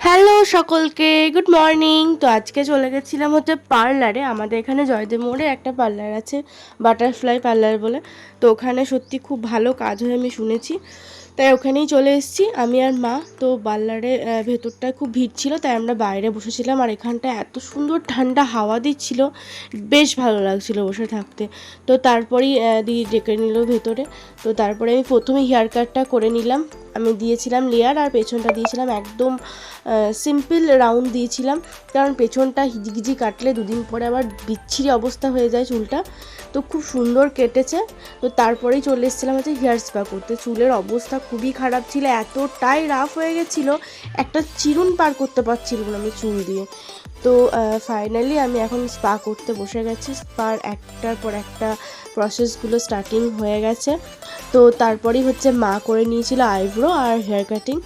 Hello সকলকে, good morning. তো আজকে চলে গেছিলাম পার্লারে। আমাদের এখানে জয়দেব মোড়ে একটা পার্লার আছে, বাটারফ্লাই পার্লার বলে। তো ওখানে সত্যি খুব ভালো কাজ হয় আমি শুনেছি, তাই ওখানেই চলে এসেছি আমি আর মা। তো পার্লারে ভেতরটায় খুব ভিড় ছিল, তাই আমরা বাইরে বসেছিলাম। আর এখানটা এত সুন্দর ঠান্ডা হাওয়া দিচ্ছিল, বেশ ভালো লাগছিল বসে থাকতে। তো তারপরেই দিদি ডেকে নিল ভেতরে। তো তারপরে আমি প্রথমে হেয়ার কাটটা করে নিলাম। আমি দিয়েছিলাম লেয়ার, আর পেছনটা দিয়েছিলাম একদম সিম্পল রাউন্ড দিয়েছিলাম, কারণ পেছনটা হিজিগিজি কাটলে দুদিন পরে আবার বিচ্ছিরি অবস্থা হয়ে যায় চুলটা। তো খুব সুন্দর কেটেছে। তো তারপরেই চলে এসেছিলাম হেয়ার স্পা করতে। চুলের অবস্থা খুবই খারাপ ছিল, এতটাই রাফ হয়ে গেছিলো, একটা চিরুন পার করতে পারছিলাম না আমি চুল দিয়ে। তো ফাইনালি আমি এখন স্পা করতে বসে গেছি। স্পার একটার পর একটা প্রসেসগুলো স্টার্টিং হয়ে গেছে। তো তারপরেই মা করে নিয়েছিল আইব্রো আর হেয়ার কাটিং।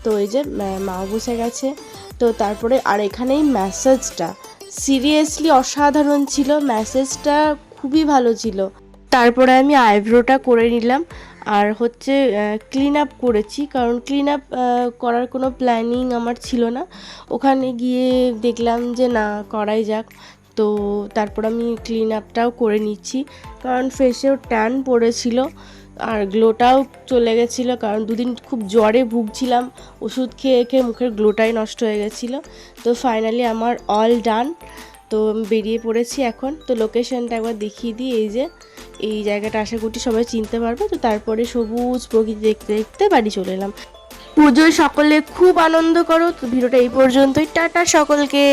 তো এই যে মাও বসে গেছে। তো তারপরে আর এখানেই ম্যাসাজটা সিরিয়াসলি অসাধারণ ছিল, ম্যাসাজটা খুবই ভালো ছিল। তারপরে আমি আইব্রোটা করে নিলাম, আর ক্লিন আপ করেছি, কারণ ক্লিন আপ করার কোনো প্ল্যানিং আমার ছিল না। ওখানে গিয়ে দেখলাম যে না, করাই যাক। তো তারপর আমি ক্লিন আপটাও করে নিচ্ছি, কারণ ফেসেও ট্যান পড়েছিল আর গ্লোটাও চলে গেছিলো, কারণ দুদিন খুব জ্বরে ভুগছিলাম, ওষুধ খেয়ে খেয়ে মুখের গ্লোটাই নষ্ট হয়ে গেছিলো। তো ফাইনালি আমার অল ডান। তো আমি বেরিয়ে পড়েছি এখন। তো লোকেশনটা একবার দেখিয়ে দিই, এই যে এই জায়গাটা আশা করছি সবাই চিনতে পারবে। তো তারপরে সবুজ প্রকৃতি দেখতে দেখতে বাড়ি চলে এলাম। পুজোয় সকলে খুব আনন্দ করো। তো ভিডিওটা এই পর্যন্তই, টাটা সকলকে।